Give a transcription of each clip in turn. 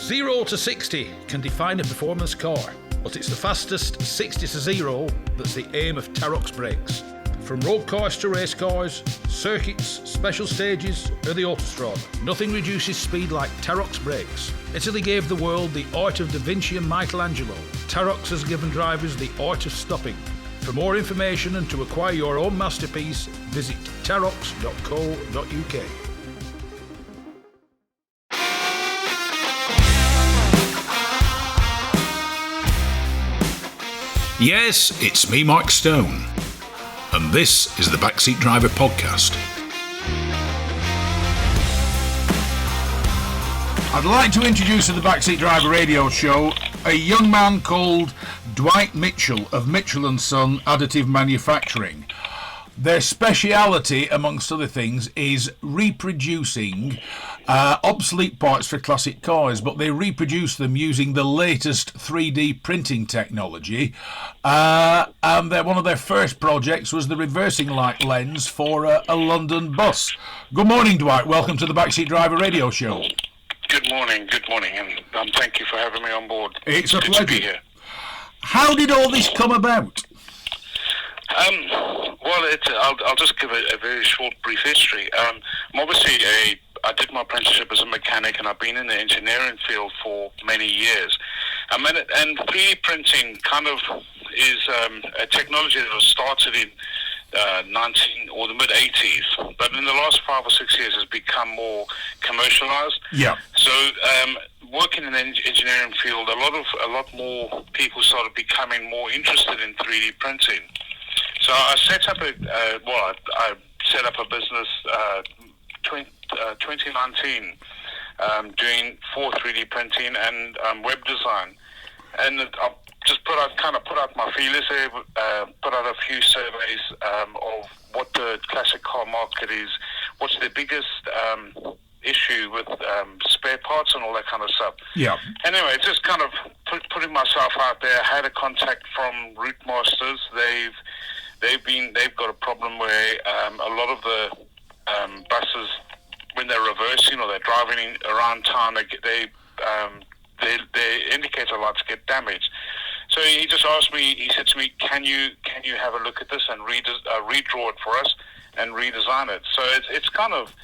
0 to 60 can define a performance car, but it's the fastest 60 to 0 that's the aim of Terox brakes. From road cars to race cars, circuits, special stages, or the autostrada, nothing reduces speed like Terox brakes. Italy gave the world the art of Da Vinci and Michelangelo. Terox has given drivers the art of stopping. For more information and to acquire your own masterpiece, visit terox.co.uk. Yes, it's me, Mike Stone, and this is the Backseat Driver podcast. I'd like to introduce to the Backseat Driver radio show a young man called Dwight Mitchell of Mitchell & Son Additive Manufacturing. Their speciality, amongst other things, is reproducing obsolete parts for classic cars, but they reproduce them using the latest 3D printing technology. And one of their first projects was the reversing light lens for a London bus. Good morning, Dwight. Welcome to the Backseat Driver radio show. Good morning, and thank you for having me on board. It's a good pleasure. to be here. How did all this come about? I'll just give a very short, brief history. I did my apprenticeship as a mechanic, and I've been in the engineering field for many years. And 3D printing kind of is a technology that was started in the mid 80s, but in the last 5 or 6 years has become more commercialized. Yeah. So working in the engineering field, a lot more people started becoming more interested in 3D printing. So I set up I set up a business 2019 doing for 3D printing and web design, and I just put out my feelers there, put out a few surveys of what the classic car market is, what's the biggest issue with spare parts and all that kind of stuff. Yeah. Anyway, just kind of putting myself out there. I had a contact from Route Masters. They've got a problem where a lot of the buses, when they're reversing or they're driving around town, their indicator lights get damaged. So he just asked me. He said to me, "Can you have a look at this and redraw it for us and redesign it?" So it's kind of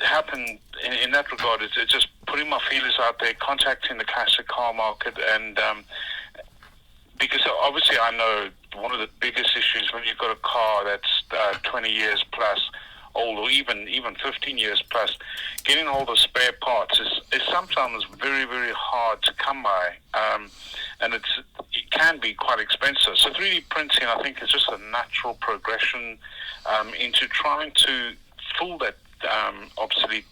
happened in that regard. It's just putting my feelers out there, contacting the classic car market, and because obviously I know one of the biggest issues when you've got a car that's 20 years plus old, or even 15 years plus, getting hold of spare parts is sometimes very, very hard to come by, and it can be quite expensive. So 3D printing, I think, is just a natural progression into trying to fill that obsolete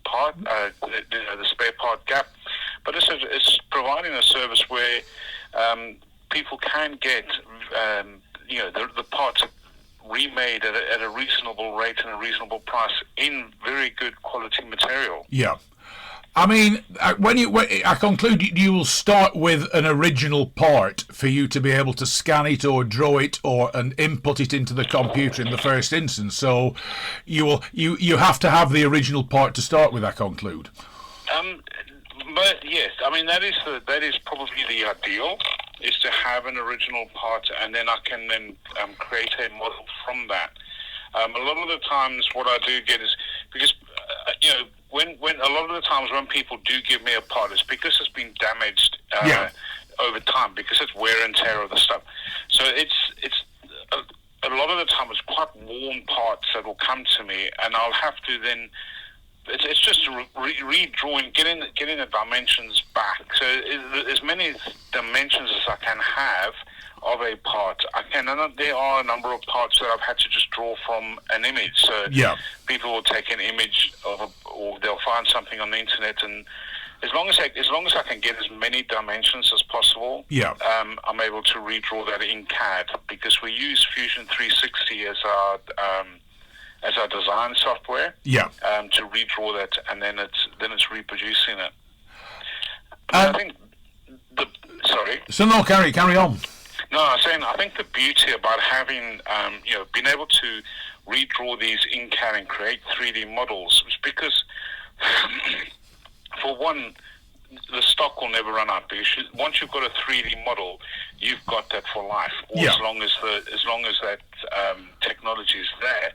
part, the spare part gap. But it's providing a service where people can get the parts remade at a reasonable rate and a reasonable price in very good quality material. Yeah. I mean, I conclude you will start with an original part for you to be able to scan it or draw it and input it into the computer in the first instance. So you have to have the original part to start with, I conclude. But yes, I mean that is probably the ideal, is to have an original part, and then I can create a model from that. A lot of the times, what I do get is because when a lot of the times when people do give me a part, it's because it's been damaged over time, because it's wear and tear of the stuff. So it's a lot of the time it's quite worn parts that will come to me, and I'll have to then. It's just redrawing, getting the dimensions back. So as many dimensions as I can have of a part, I can. And there are a number of parts that I've had to just draw from an image. So people will take an image or they'll find something on the internet, and as long as I can get as many dimensions as possible, I'm able to redraw that in CAD, because we use Fusion 360 as our design software, to redraw that, and then it's reproducing it. I think sorry. So no, carry on. No, I'm saying I think the beauty about having being able to redraw these in CAD and create 3D models is because, for one, the stock will never run out, because once you've got a 3D model, you've got that for life, or Yeah. as long as that technology is there.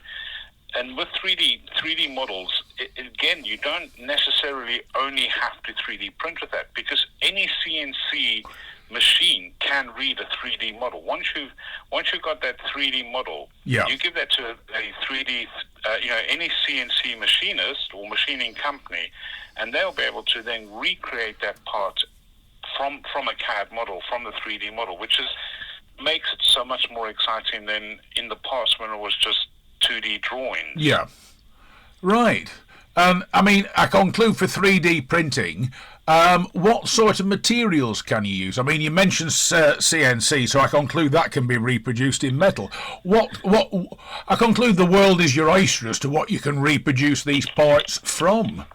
And with 3D models, again, you don't necessarily only have to 3D print with that, because any CNC machine can read a 3D model. Once you've got that 3D model, Yeah. you give that to a 3D, any CNC machinist or machining company, and they'll be able to then recreate that part from a CAD model, from the 3D model, which makes it so much more exciting than in the past when it was just 2D drawings. Yeah. Right. I mean, I conclude for 3D printing, what sort of materials can you use? I mean, you mentioned CNC, so I conclude that can be reproduced in metal. I conclude the world is your oyster as to what you can reproduce these parts from.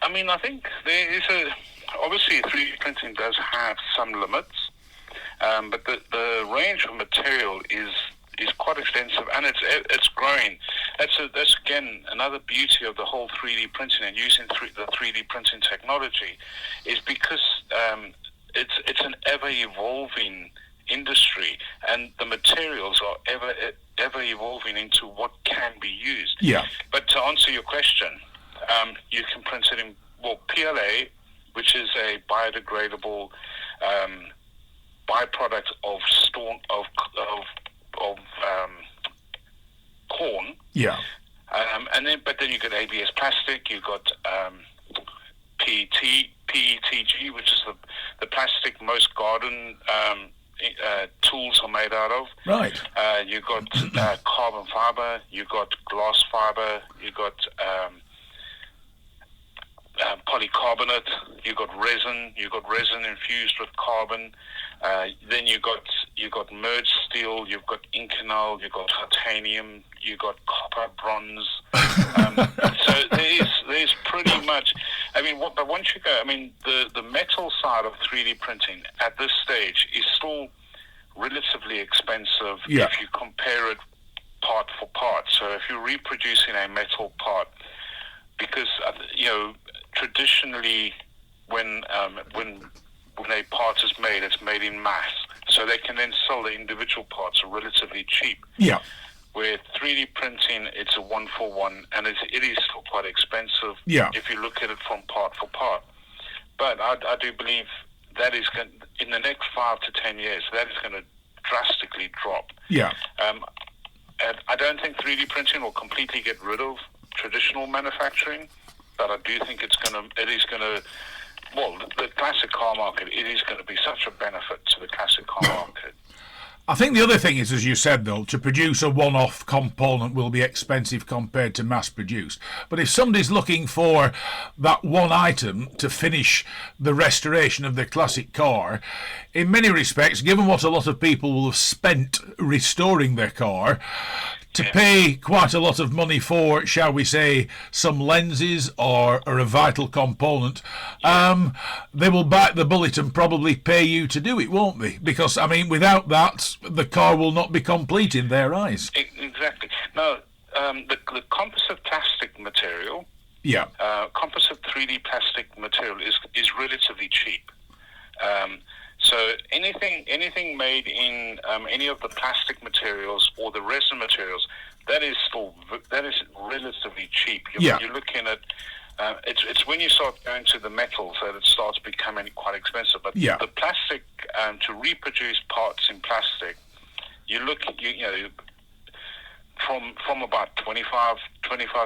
I mean, I think there is obviously 3D printing does have some limits, but the range of material is quite extensive, and it's growing. That's again another beauty of the whole 3D printing and using the 3D printing technology, is because it's an ever evolving industry, and the materials are ever evolving into what can be used. Yeah. But to answer your question, you can print it in PLA, which is a biodegradable byproduct of corn. Yeah. But then you got ABS plastic. You got PETG, which is the plastic most garden tools are made out of. Right. You got carbon fiber. You got glass fiber. You got polycarbonate. You got resin. You got resin infused with carbon. Then you got merged steel. You've got Inconel. You've got titanium. You got copper, bronze. So there's pretty much. I mean, but once you go, I mean, the metal side of 3D printing at this stage is still relatively expensive. Yeah. If you compare it part for part. So if you're reproducing a metal part, because traditionally when a part is made, it's made in mass, so they can then sell the individual parts relatively cheap. Yeah. Where 3D printing, it's a one-for-one, and it is still quite expensive. Yeah. If you look at it from part for part. But I do believe that is going, in the next 5 to 10 years, that is going to drastically drop. Yeah. And I don't think 3D printing will completely get rid of traditional manufacturing, but I do think the classic car market, it is going to be such a benefit to the classic car market. I think the other thing is, as you said, though, to produce a one-off component will be expensive compared to mass-produced. But if somebody's looking for that one item to finish the restoration of their classic car, in many respects, given what a lot of people will have spent restoring their car, to pay quite a lot of money for, shall we say, some lenses or a vital component, they will bite the bullet and probably pay you to do it, won't they? Because, I mean, without that, the car will not be complete in their eyes. Exactly. No, the composite plastic material, composite 3D plastic material is relatively cheap. So anything made in any of the plastic materials or the resin materials, that is relatively cheap. You're looking at it's when you start going to the metals that it starts becoming quite expensive. But the plastic, to reproduce parts in plastic, you look from about 25,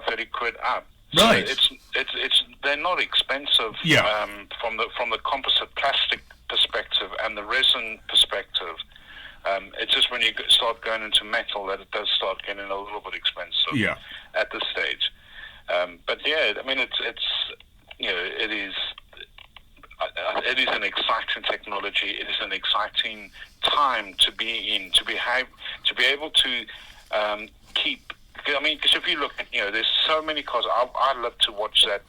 30 quid up. Right. So it's they're not expensive. From the composite plastic perspective and the resin perspective. It's just when you start going into metal that it does start getting a little bit expensive at this stage. But I mean, it is an exciting technology. It is an exciting time to be in, to be able to keep. I mean, because if you look, there's so many cars. I love to watch that.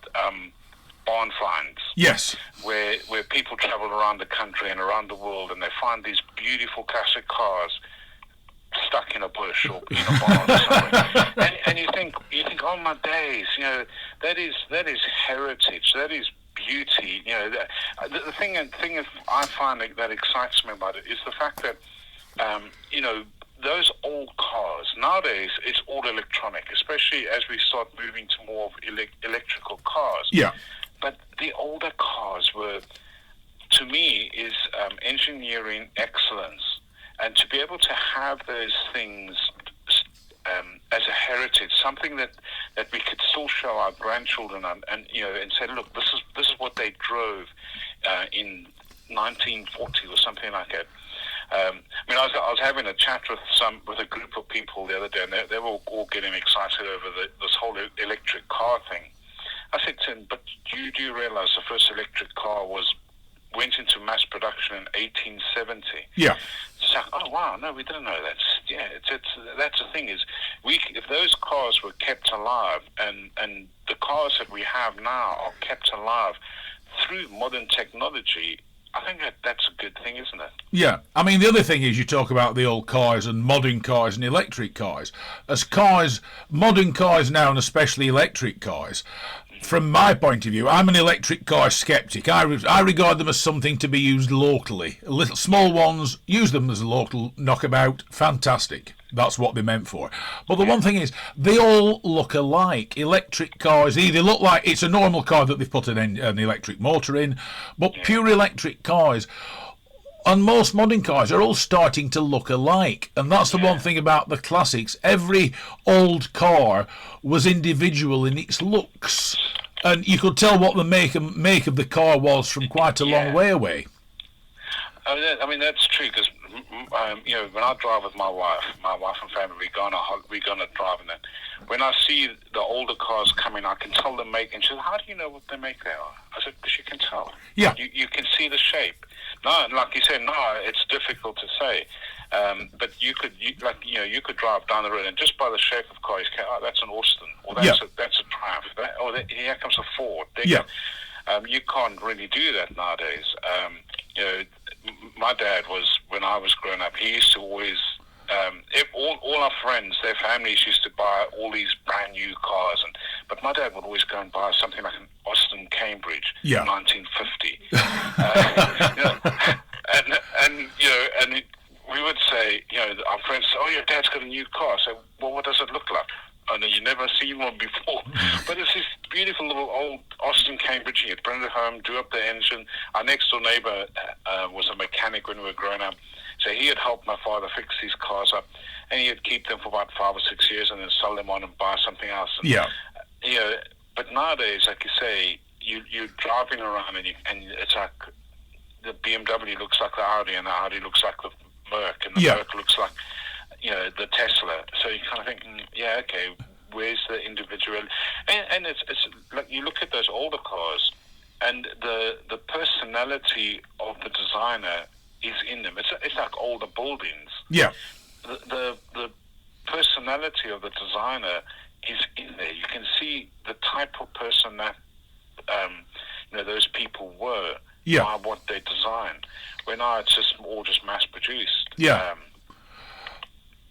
Barn finds. Yes. Where people travel around the country and around the world, and they find these beautiful classic cars stuck in a bush or in a barn or somewhere. And you think, oh my days, that is heritage. That is beauty. You know, the thing is, I find that excites me about it is the fact that you know, those old cars nowadays, it's all electronic, especially as we start moving to more of electrical cars. Yeah. But the older cars were, to me, is engineering excellence, and to be able to have those things as a heritage, something that we could still show our grandchildren, and you know, and say, look, this is what they drove in 1940 or something like that. I mean, I was having a chat with a group of people the other day, and they were all getting excited over this whole electric car thing. I said to them, but do you realize the first electric car went into mass production in 1870? Yeah. It's like, oh wow, no, we didn't know that. Yeah, that's the thing is, if those cars were kept alive, and the cars that we have now are kept alive through modern technology, I think that's a good thing, isn't it? Yeah. I mean, the other thing is you talk about the old cars and modern cars and electric cars. As cars, modern cars now, and especially electric cars, from my point of view, I'm an electric car skeptic. I regard them as something to be used locally. Little small ones, use them as a local knockabout. Fantastic. That's what they're meant for. But the one thing is, they all look alike. Electric cars either look like it's a normal car that they've put an electric motor in, but pure electric cars, and most modern cars, are all starting to look alike. And that's the one thing about the classics. Every old car was individual in its looks, and you could tell what the make of the car was from quite a long way away. I mean, that's true, because you know, when I drive with my wife and family, we go on a drive, and then when I see the older cars coming, I can tell the make, and she says, how do you know what they make they are? I said, because you can tell. Yeah. You can see the shape. No, like you said, no, it's difficult to say. But you could drive down the road, and just by the shape of car, you can, oh, that's an Austin, or that's a Triumph, here comes a Ford. You can't really do that nowadays. You know, my dad was, when I was growing up, he used to always, all our friends, their families used to buy all these brand new cars, but my dad would always go and buy something like an Austin Cambridge, 1950. You know, and we would say, you know, our friends say, oh, your dad's got a new car. So, well, what does it look like? Oh, no, you've never seen one before. But it's this beautiful little old Austin Cambridge. He'd bring it home, do up the engine. Our next door neighbor was a mechanic when we were growing up. So he had helped my father fix these cars up, and he'd keep them for about 5 or 6 years and then sell them on and buy something else. And, you know, but nowadays, like you say, you're driving around, and it's like the BMW looks like the Audi, and the Audi looks like the Merc, and the Merc looks like, you know, the Tesla. So you kind of think, yeah, okay, where's the individual? And it's like you look at those older cars, and the personality of the designer is in them. It's like older buildings. Yeah. The personality of the designer is in there. You can see the type of person that you know, those people were by what they designed. Where now it's just all just mass produced. Yeah.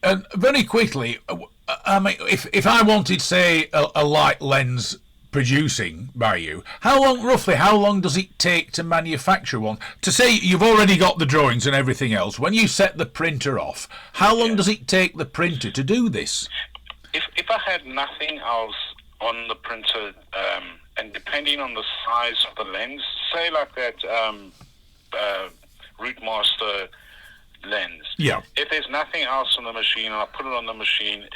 And very quickly, I mean, if I wanted, say, a light lens producing by you, roughly how long does it take to manufacture one? To say you've already got the drawings and everything else, when you set the printer off, how long does it take the printer to do this? If I had nothing else on the printer, and depending on the size of the lens, say like that Rootmaster lens. Yeah. If there's nothing else on the machine, and I put it on the machine,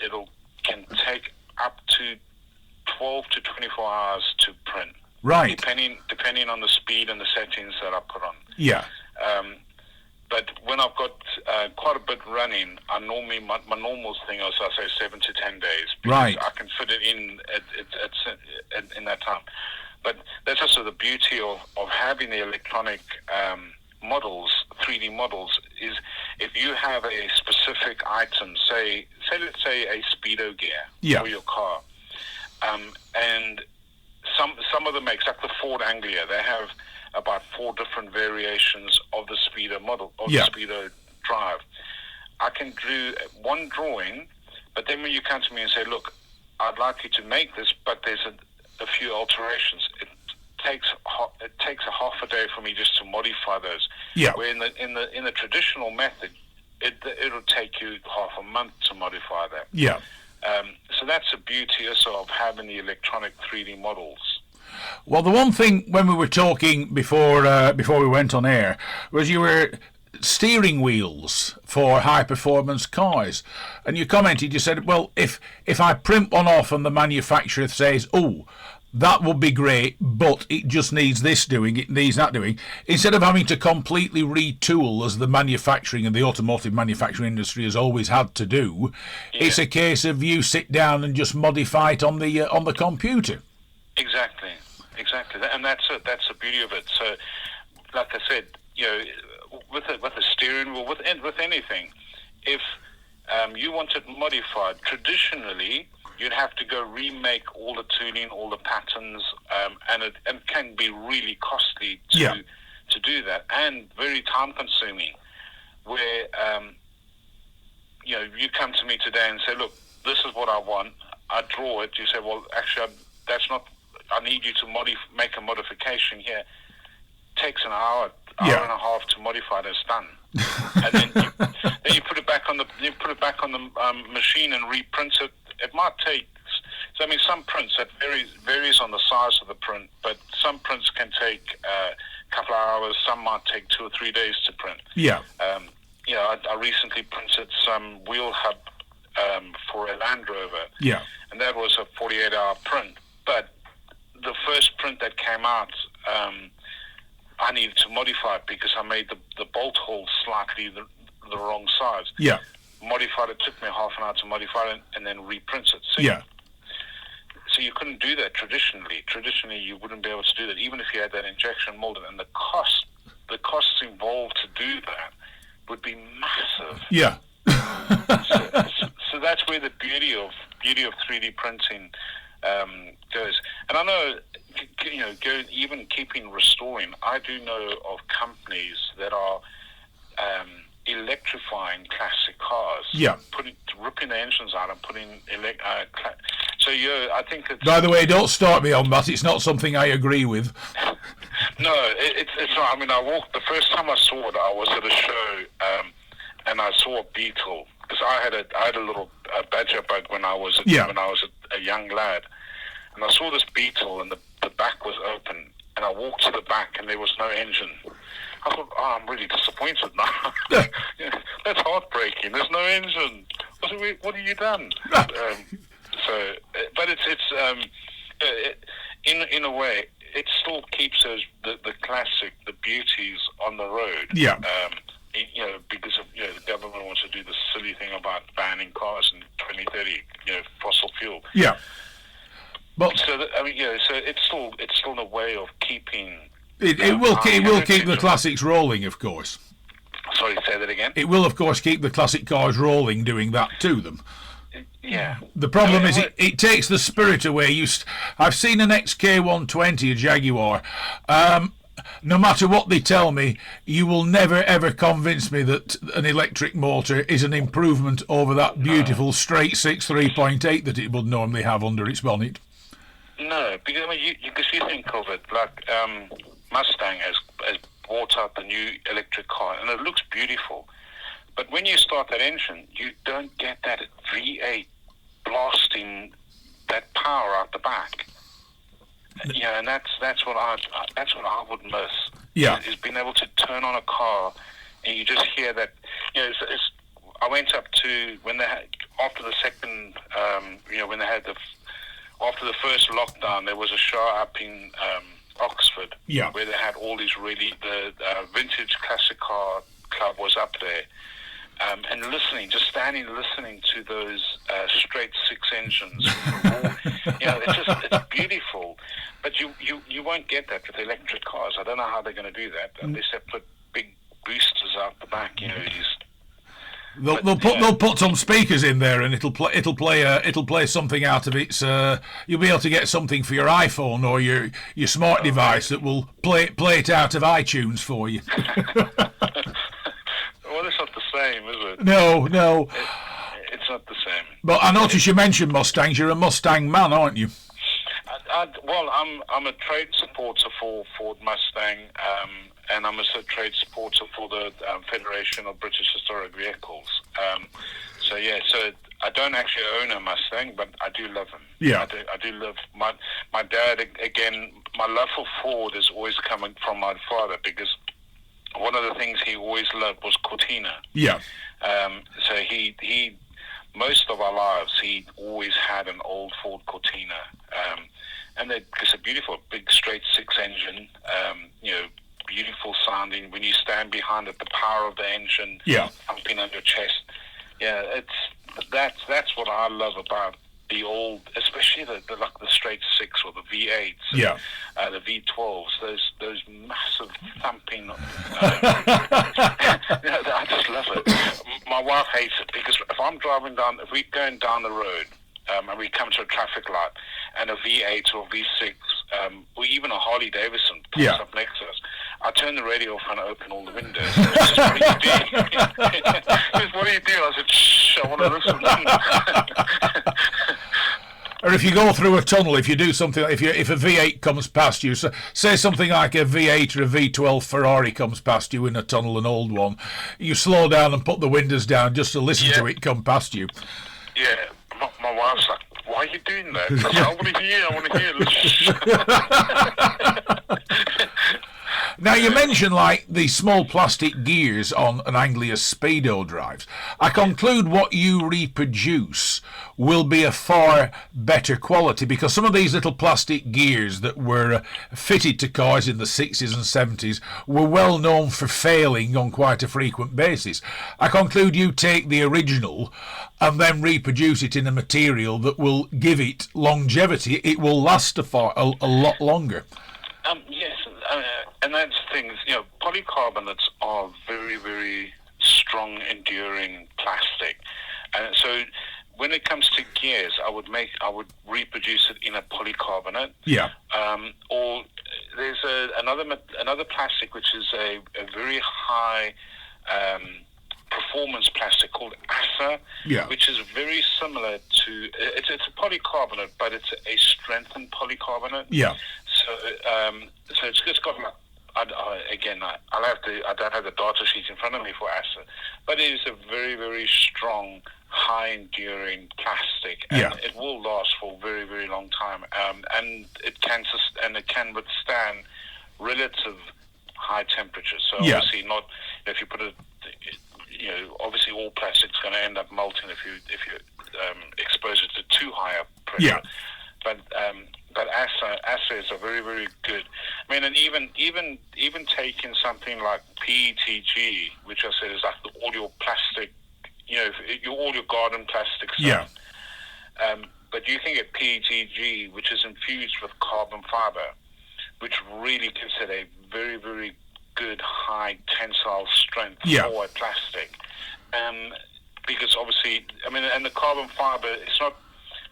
can take up to 12 to 24 hours to print. Right. Depending on the speed and the settings that I put on. Yeah. But when I've got quite a bit running, I normally my normal thing is I say 7 to 10 days, because I can fit it in in that time. But that's also the beauty of having the electronic models, 3D models, is if you have a specific item, say let's say a speedo gear for your car, and some of the makes, like the Ford Anglia, they have about 4 different variations of the speedo model, of the speedo drive. I can do one drawing, but then when you come to me and say, look, I'd like you to make this, but there's a few alterations, it it takes a half a day for me just to modify those. Yeah. Where in the traditional method, it'll take you half a month to modify that. Yeah. So that's the beauty also of having the electronic 3D models. Well, the one thing when we were talking before we went on air was you were steering wheels for high performance cars, and you commented, you said, well, if I print one off and the manufacturer says, oh, that would be great, but it just needs this doing, it needs that doing, instead of having to completely retool as the manufacturing and the automotive manufacturing industry has always had to do, it's a case of you sit down and just modify it on the computer. Exactly, and that's it. That's the beauty of it. So, like I said, with a steering wheel, with anything, if you want it modified, traditionally you'd have to go remake all the tuning, all the patterns, and it can be really costly to do that, and very time consuming. Where you come to me today and say, look, this is what I want. I draw it. You say, well, actually, that's not. I need you to make a modification here. Takes an hour and a half to modify it. It's done, and then you put it back on the machine and reprint it. It might take. So I mean, some prints that varies on the size of the print, but some prints can take a couple of hours. Some might take 2 or 3 days to print. Yeah. I recently printed some wheel hub for a Land Rover. Yeah. And that was a 48-hour print, but the first print that came out, I needed to modify it because I made the bolt hole slightly the wrong size. Yeah. Modified it, took me half an hour to modify it and then reprint it. So you couldn't do that traditionally. Traditionally, you wouldn't be able to do that, even if you had that injection molded. And the costs involved to do that would be massive. Yeah. so that's where the beauty of 3D printing goes. And I know, even keeping restoring, I do know of companies that are electrifying classic cars. Yeah. Ripping the engines out and putting I think it's... By the way, don't start me on that. It's not something I agree with. No, it's not. I mean, the first time I saw it, I was at a show, and I saw a beetle, because I had a little badger bug when I was a young lad, and I saw this beetle, and the back was open, and I walked to the back, and there was no engine. I thought, I'm really disappointed now. That's heartbreaking. There's no engine. What have you done? But in a way, it still keeps the classic, the beauties on the road. Yeah. Because of the government wants to do this silly thing about banning cars in 2030, fossil fuel. Yeah. But so it's still a way of keeping. It will keep the classics rolling, of course. Sorry, say that again. It will, of course, keep the classic cars rolling, doing that to them. Yeah. The problem is it takes the spirit away. I've seen an XK120, a Jaguar. No matter what they tell me, you will never ever convince me that an electric motor is an improvement over that beautiful straight 6 3.8 that it would normally have under its bonnet. No, because you think of it like Mustang has brought out the new electric car, and it looks beautiful. But when you start that engine, you don't get that V8 blasting that power out the back. Yeah, and that's what I would miss. Yeah, is being able to turn on a car and you just hear that. I went up to when they had, after the second, when they had after the first lockdown, there was a show up in Oxford. Yeah, where they had all these the vintage classic car club was up there. And standing listening to those straight 6 engines, it's beautiful. But you won't get that with electric cars. I don't know how they're going to do that unless they put big boosters out the back. They'll put some speakers in there, and it'll play something out of its. You'll be able to get something for your iPhone or your smart device that will play it out of iTunes for you. Well, it's not the same, is it? No. It's not the same. But I notice you mentioned Mustangs. You're a Mustang man, aren't you? Well, I'm a trade supporter for Ford Mustang, and I'm also a trade supporter for the Federation of British Historic Vehicles. So I don't actually own a Mustang, but I do love them. Yeah. I do love my dad. Again, my love for Ford is always coming from my father, because one of the things he always loved was Cortina. Yeah. So he most of our lives, he always had an old Ford Cortina. And it's a beautiful, big, straight six engine, beautiful sounding. When you stand behind it, the power of the engine pumping on your chest. Yeah, that's what I love about the old, especially the straight six or the V8s, the V12s, those massive thumping. I just love it. My wife hates it, because if we're going down the road, and we come to a traffic light, and a V8 or V6, or even a Harley Davidson pulls up next to us, I turn the radio off and I open all the windows. She says, "What are you doing?" She says, "What are you doing?" I said, "Shh, I want to listen." Or if you go through a tunnel, if you do something, if a V8 comes past you, so say something like a V8 or a V12 Ferrari comes past you in a tunnel, an old one, you slow down and put the windows down just to listen to it come past you. Yeah, my wife's like, "Why are you doing that?" I said, I want to hear. Now, you mentioned like the small plastic gears on an Anglia Speedo drives. I conclude what you reproduce will be a far better quality, because some of these little plastic gears that were fitted to cars in the 60s and 70s were well known for failing on quite a frequent basis. I conclude you take the original and then reproduce it in a material that will give it longevity. It will last a lot longer. Yes, and that's things. Polycarbonates are very, very strong, enduring plastic, and so when it comes to gears, I would reproduce it in a polycarbonate. Yeah. Or there's another plastic which is a very high performance plastic called ASA, which is very similar to it's a polycarbonate, but it's a strengthened polycarbonate. Yeah. So it's got like, I don't have the data sheet in front of me for ASA, but it is a very, very strong, high enduring plastic, and it will last for a very, very long time. And it can withstand relative high temperatures. So obviously not, if you put it, obviously all plastic's going to end up melting if you expose it to too high a pressure. Yeah. But assays are very, very good. I mean, and even taking something like PETG, which I said is like all your plastic, all your garden plastic stuff. Yeah. But you can get PETG, which is infused with carbon fiber, which really gives it a very, very good high tensile strength for a plastic. Because obviously, I mean, and the carbon fiber, it's not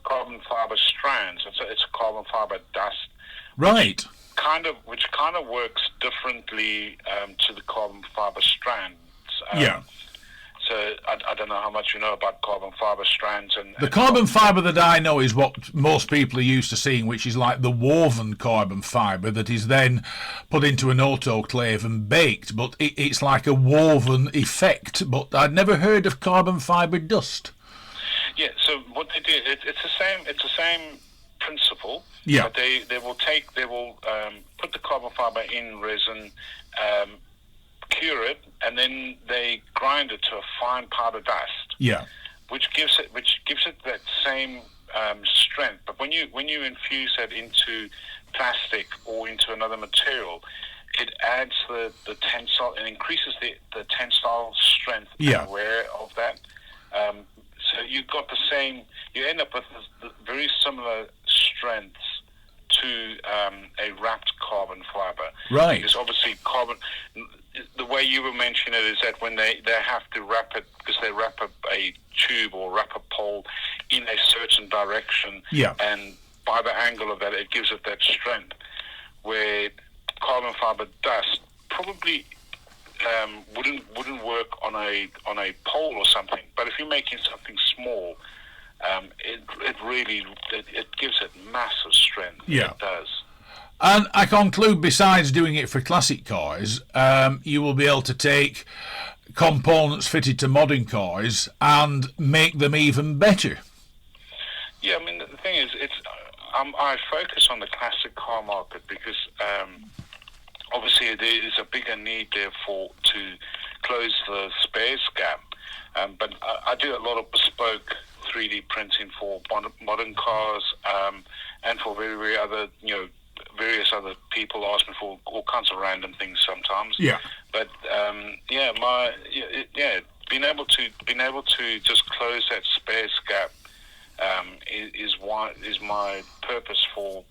carbon fiber strands, it's a carbon fiber dust, right? Which kind of works differently to the carbon fiber strands. So I don't know how much you know about carbon fiber strands. The carbon fiber that I know is what most people are used to seeing, which is like the woven carbon fiber that is then put into an autoclave and baked. But it's like a woven effect. But I'd never heard of carbon fiber dust. Yeah. So what they do, it's the same principle. Yeah. But they will put the carbon fiber in resin. Cure it, and then they grind it to a fine powder dust. Yeah, which gives it that same strength. But when you infuse it into plastic or into another material, it adds the tensile and increases the tensile strength and wear of that. So you've got the same. You end up with very similar strengths to a wrapped carbon fiber. Right. Because obviously carbon. The way you were mentioning it is that when they have to wrap it, because they wrap a tube or wrap a pole in a certain direction, and by the angle of that, it gives it that strength. Where carbon fiber dust probably wouldn't work on a pole or something, but if you're making something small, it really gives it massive strength. Yeah. It does. And I conclude, besides doing it for classic cars, you will be able to take components fitted to modern cars and make them even better. Yeah, I mean, the thing is, I focus on the classic car market because obviously there is a bigger need there to close the spares gap. But I do a lot of bespoke 3D printing for modern cars and for very other, various other people ask me for all kinds of random things sometimes. Yeah. But being able to just close that space gap is my purpose for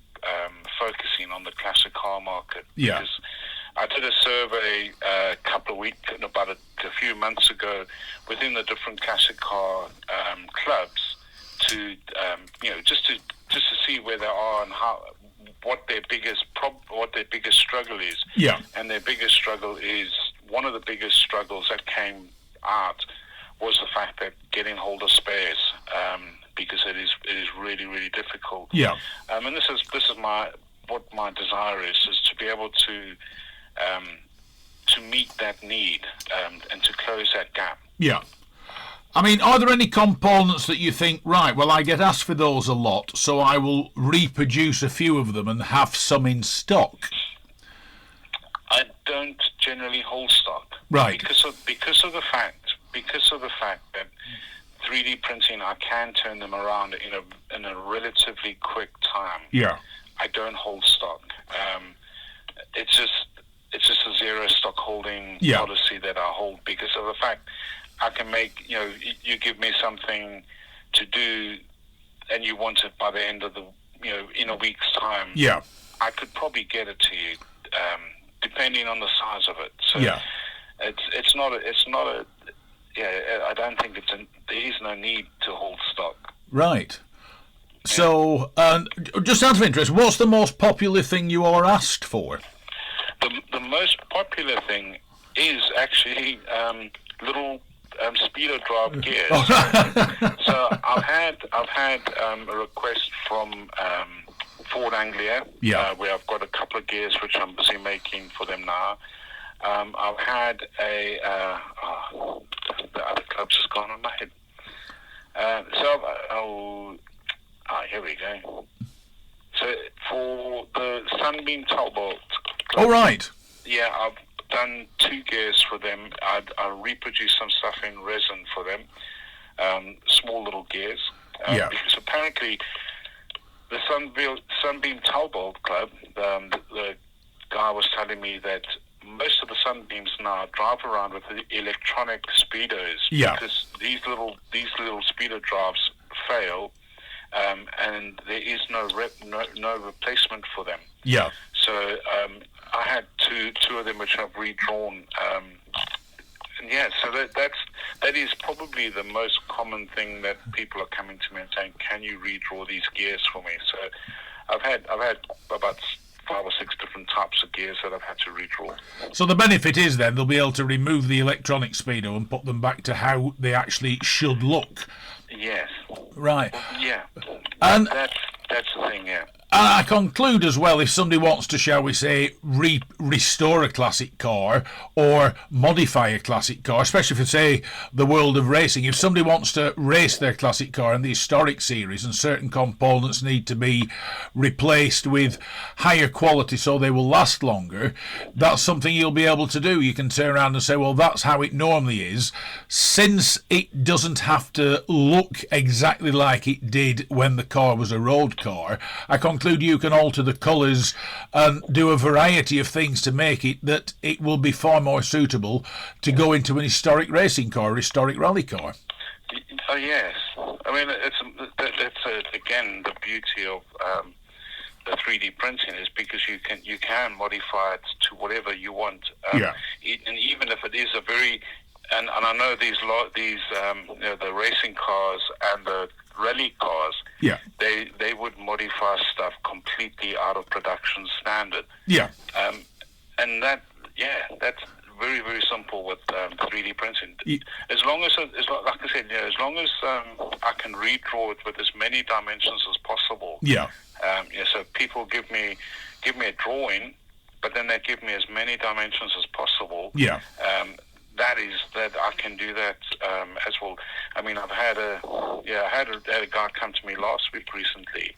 focusing on the classic car market. Yeah. Because I did a survey about a few months ago within the different classic car clubs to just to see where they are and what their biggest struggle is. Yeah. And their biggest struggle is, one of the biggest struggles that came out was the fact that getting hold of spares, because it is really, really difficult. Yeah. And this is what my desire is to be able to meet that need and to close that gap. Yeah. I mean, are there any components that you think, right, well, I get asked for those a lot, so I will reproduce a few of them and have some in stock? I don't generally hold stock. Right. Because of the fact that 3D printing, I can turn them around in a relatively quick time. Yeah. I don't hold stock. It's just a zero stock holding policy that I hold because of the fact I can make, you give me something to do and you want it by the end of in a week's time. Yeah. I could probably get it to you, depending on the size of it. So yeah. It's not a, I don't think there is no need to hold stock. Right. So, just out of interest, what's the most popular thing you are asked for? The most popular thing is actually little speedo drive gears. So I've had a request from Ford Anglia, where I've got a couple of gears which I'm busy making for them now. I've had the other club's just gone on my head. Here we go. So for the Sunbeam Talbot club, oh, right. Yeah, I've done 2 gears for them. I reproduced some stuff in resin for them, small little gears. Because apparently the Sunbeam Talbot Club, the guy was telling me that most of the Sunbeams now drive around with the electronic speedos because these little speedo drives fail, and there is no replacement for them. Yeah. So I had two of them which I've redrawn. So that is probably the most common thing that people are coming to me and saying, "Can you redraw these gears for me?" So I've had about 5 or 6 different types of gears that I've had to redraw. So the benefit is then they'll be able to remove the electronic speedo and put them back to how they actually should look. Yes. Right. Yeah. And that's the thing. Yeah. I conclude as well, if somebody wants to, shall we say, restore a classic car or modify a classic car, especially for, say, the world of racing, if somebody wants to race their classic car in the historic series and certain components need to be replaced with higher quality so they will last longer, that's something you'll be able to do. You can turn around and say, well, that's how it normally is. Since it doesn't have to look exactly like it did when the car was a road car, I conclude you can alter the colours and do a variety of things to make it that it will be far more suitable to go into an historic racing car or historic rally car. Oh yes, I mean that's again the beauty of the 3D printing is because you can modify it to whatever you want. And even if it is a very and I know these the racing cars and the rally cars, they would modify stuff completely out of production standard. Yeah. And that's very, very simple with 3D printing. As long as, like I said, as long as I can redraw it with as many dimensions as possible. Yeah. So people give me a drawing, but then they give me as many dimensions as possible. Yeah. That I can do that as well. I mean, I had a guy come to me last week recently,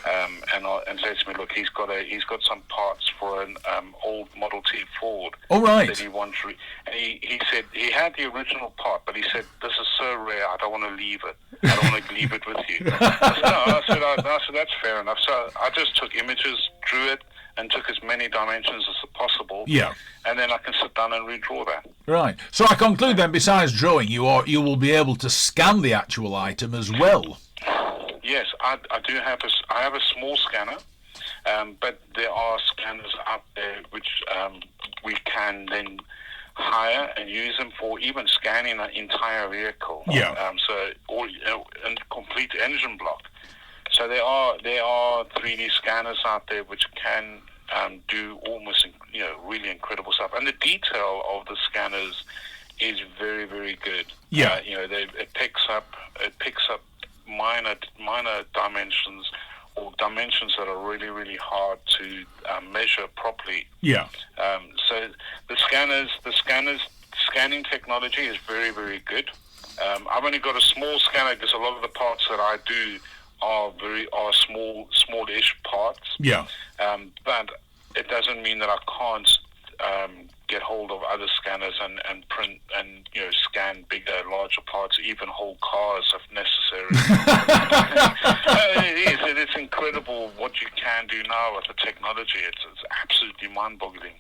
and said to me, look, he's got some parts for an old Model T Ford. Oh, right. That he wants, and he said he had the original part, but he said, this is so rare, I don't want to leave it. I don't want to leave it with you. I said, that's fair enough. So I just took images, drew it, and took as many dimensions as possible. Yeah. And then I can sit down and redraw that. Right. So I conclude then, besides drawing, you will be able to scan the actual item as well. Yes, I do have I have a small scanner, but there are scanners out there which we can then hire and use them for even scanning an entire vehicle. Yeah. Or a complete engine block. So there are 3D scanners out there which can do almost really incredible stuff, and the detail of the scanners is very, very good. Yeah. It picks up minor dimensions or dimensions that are really, really hard to measure properly. Yeah. So the scanning technology is very, very good. I've only got a small scanner because a lot of the parts that I do are smallish parts. Yeah. But it doesn't mean that I can't get hold of other scanners and print and scan bigger, larger parts, even whole cars if necessary. It's incredible what you can do now with the technology. It's absolutely mind-boggling.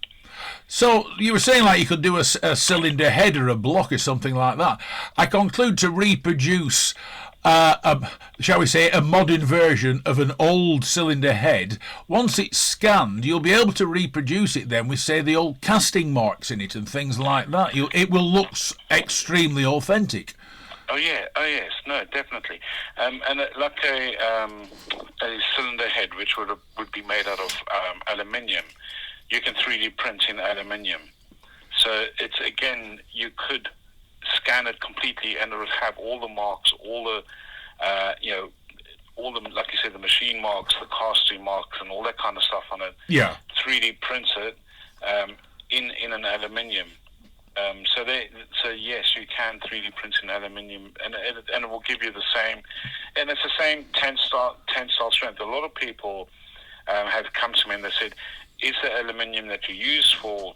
So you were saying like you could do a cylinder head or a block or something like that. I conclude to reproduce shall we say, a modern version of an old cylinder head. Once it's scanned, you'll be able to reproduce it then with, say, the old casting marks in it and things like that. It will look extremely authentic. Oh yes, no, definitely. And like a cylinder head, which would be made out of aluminium, you can 3D print in aluminium. So it's, again, you could scan it completely, and it would have all the marks, all the, like you said, the machine marks, the casting marks, and all that kind of stuff on it. Yeah. 3D print it in an aluminium. So yes, you can 3D print in aluminium, and it will give you the same, and it's the same tensile strength. A lot of people have come to me and they said, is the aluminium that you use for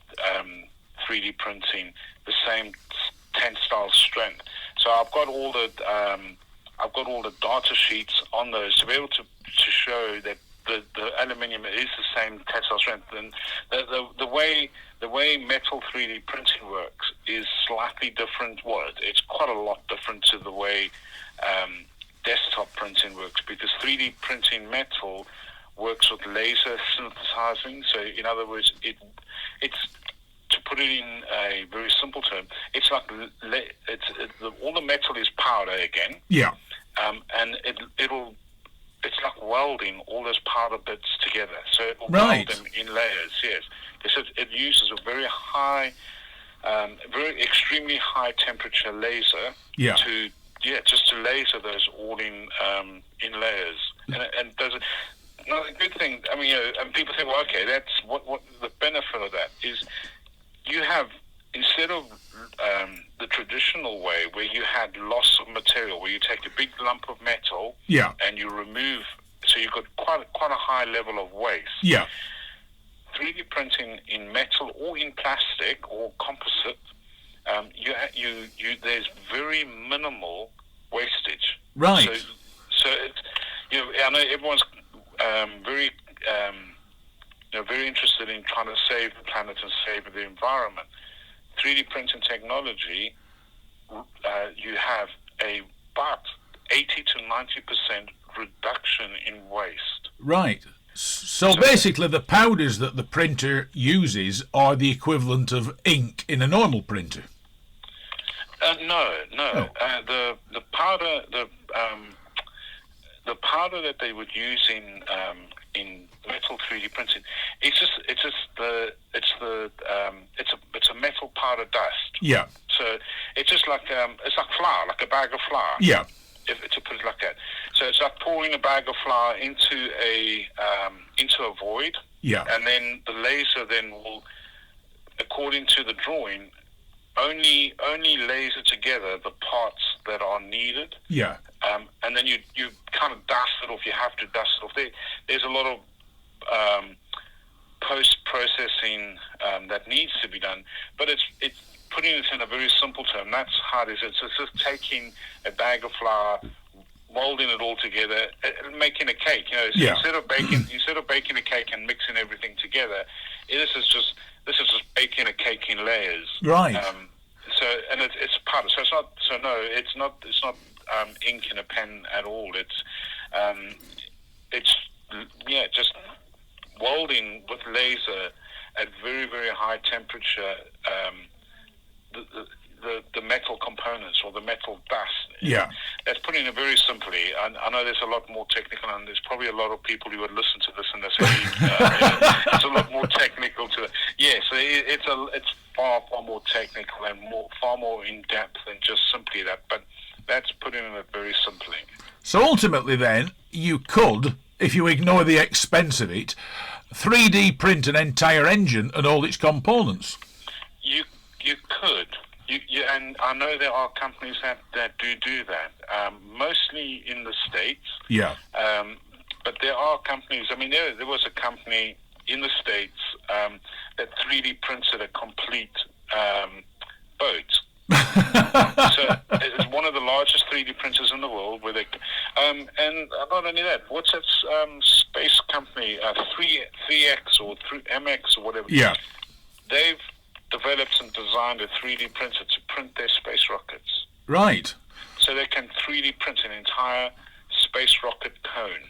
3D printing the same tensile strength? So I've got all the data sheets on those to be able to show that the aluminium is the same tensile strength. And the way metal 3D printing works is slightly different. Well, it's quite a lot different to the way desktop printing works, because 3D printing metal works with laser synthesizing. So in other words, it's to put it in a very simple term, it's like all the metal is powder again. Yeah. And it's like welding all those powder bits together. So it will Right. weld them in layers. Yes, because it uses a very high, extremely high temperature laser. Yeah. Just to laser those all in layers, and does it. No, the good thing, I mean, and people think, well, okay, that's what the benefit of that is. You have, instead of the traditional way where you had loss of material, where you take a big lump of metal, Yeah. and you remove, so you've got quite a high level of waste. Yeah. 3D printing in metal or in plastic or composite, there's very minimal wastage. Right. So it's, I know everyone's very interested in trying to save the planet and save the environment. 3D printing technology, you have about 80 to 90% reduction in waste. Right. So basically the powders that the printer uses are the equivalent of ink in a normal printer. No. Oh. The powder that they would use in metal 3D printing, it's a metal powder a dust. Yeah. So it's just like it's like flour, like a bag of flour. Yeah. If to put it like that. So it's like pouring a bag of flour into a void. Yeah. And then the laser then will, according to the drawing, only laser together the parts that are needed. Yeah. And then you kind of dust it off. You have to dust it off. There's a lot of post-processing that needs to be done, but it's putting it in a very simple term. That's how it is. It's just taking a bag of flour, molding it all together, making a cake. You know, so instead of baking a cake and mixing everything together, this is just baking a cake in layers. Right. So and it's part of. So it's not ink in a pen at all. It's just welding with laser at very, very high temperature. The metal components or the metal dust. Yeah. That's putting it very simply. I know there's a lot more technical, and there's probably a lot of people who would listen to this and they say it's a lot more technical to it. Yes, it's far more technical and far more in depth than just simply that. But that's putting it very simply. So ultimately, then you could, if you ignore the expense of it, 3D print an entire engine and all its components. You could. And I know there are companies that do that, mostly in the States. Yeah. But there are companies, I mean, there was a company in the States that 3D printed a complete boat. So it's one of the largest 3D printers in the world. And not only that, what's that space company, 3X or 3MX or whatever? Yeah. They've developed and designed a 3D printer to print their space rockets. Right. So they can 3D print an entire space rocket cone.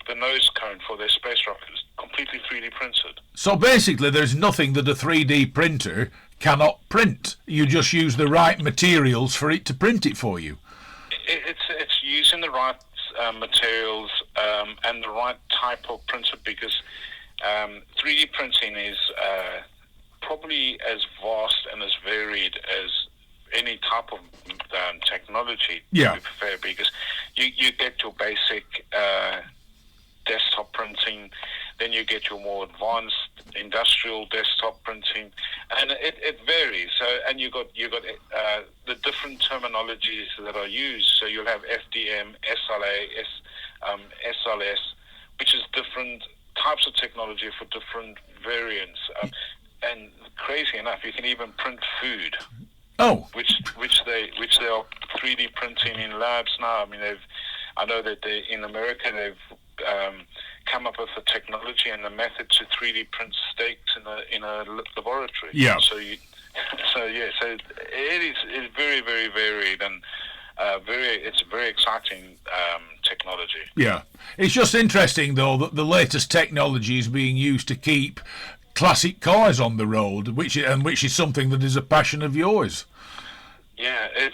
The nose cone for their space rocket is completely 3D printed. So basically there's nothing that a 3D printer cannot print. You just use the right materials for it to print it for you. It's using the right materials and the right type of printer, because 3D printing is probably as vast and as varied as any type of technology. Yeah. To be fair, because you get your basic desktop printing, then you get your more advanced industrial desktop printing, and it varies. So, and you got the different terminologies that are used. So you'll have FDM, SLA, SLS, which is different types of technology for different variants. And crazy enough, you can even print food. Oh. Which they are 3D printing in labs now. I mean, I know that in America they've come up with the technology and the method to 3D print steaks in a laboratory. Yeah. So it is very, very varied and it's very exciting technology. Yeah. It's just interesting though that the latest technology is being used to keep classic cars on the road, which is something that is a passion of yours. Yeah, it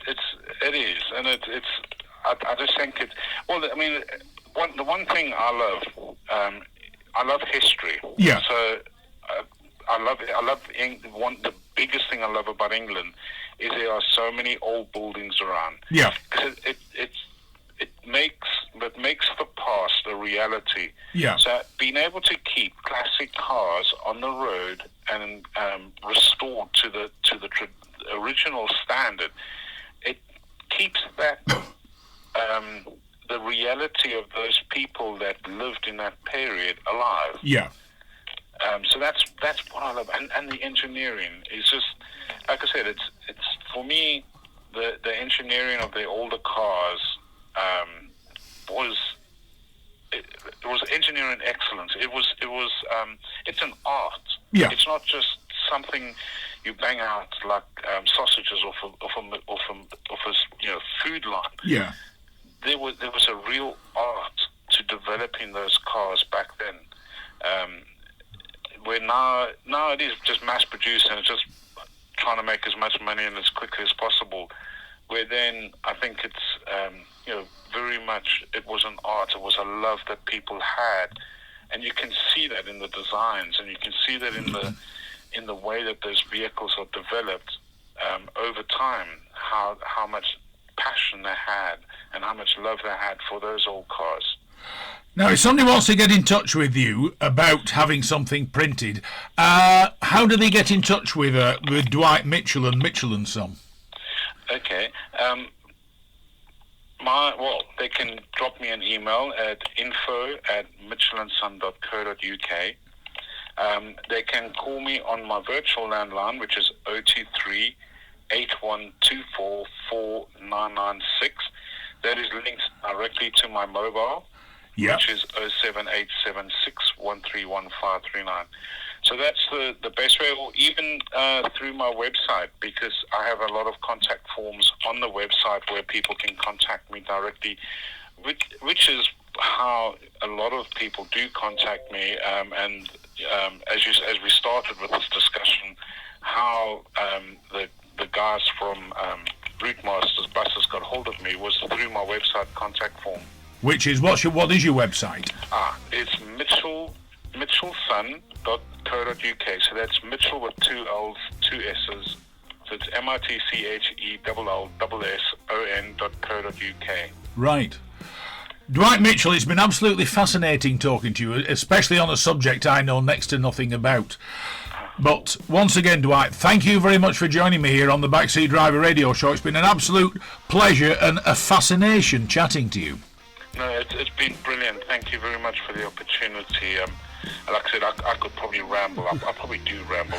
is, and it's. I just think it. Well, I mean, the one thing I love history. Yeah. So I love the biggest thing I love about England is there are so many old buildings around. Yeah. Because it makes the past a reality. Yeah. So being able to keep classic cars on the road and restored to the original standard, it keeps that the reality of those people that lived in that period alive. Yeah. So that's what I love, and the engineering is just, like I said, it's for me the engineering of the older cars was engineering excellence. It's an art. Yeah. It's not just something you bang out like sausages off a food line. Yeah. There was a real art to developing those cars back then. Where now it is just mass produced and it's just trying to make as much money and as quickly as possible. Where then I think it's very much it was an art. It was a love that people had, and you can see that in the designs, and you can see that in in the way that those vehicles are developed over time, how much passion they had and how much love they had for those old cars. Now, if somebody wants to get in touch with you about having something printed, how do they get in touch with Dwight Mitchell and Mitchell and Son? Okay. They can drop me an email at info@mitchellandson.co.uk. They can call me on my virtual landline, which is 023 8124 4996. That is linked directly to my mobile, which is 07876131539. So that's the best way, or even through my website, because I have a lot of contact forms on the website where people can contact me directly, which is how a lot of people do contact me. And as we started with this discussion, how the guys from Route Masters Buses got hold of me was through my website contact form. Which is what is your website? It's mitchelson.co.uk. So that's Mitchell with 2 L's, 2 S's. So it's mitchellson.co.uk. Right. Dwight Mitchell, it's been absolutely fascinating talking to you, especially on a subject I know next to nothing about. But once again, Dwight, thank you very much for joining me here on the Backseat Driver radio show. It's been an absolute pleasure and a fascination chatting to you. No, it's been brilliant. Thank you very much for the opportunity. Like I said, I could probably ramble. I probably do ramble.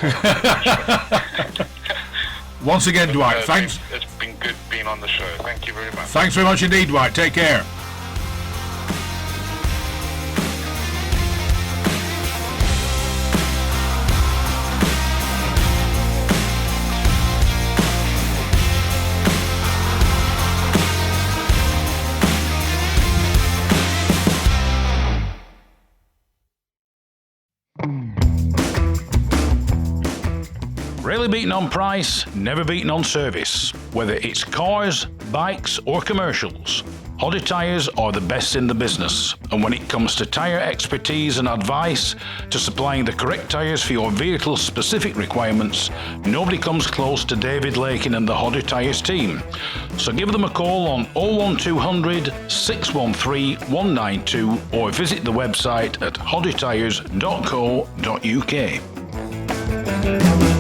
Once again, Dwight, thanks. It's been good being on the show. Thank you very much. Thanks very much indeed, Dwight. Take care. Really beaten on price, never beaten on service. Whether it's cars, bikes or commercials, Hodder Tyres are the best in the business. And when it comes to tyre expertise and advice to supplying the correct tyres for your vehicle's specific requirements, nobody comes close to David Lakin and the Hodder Tyres team. So give them a call on 01200 613 192 or visit the website at hoddertyres.co.uk.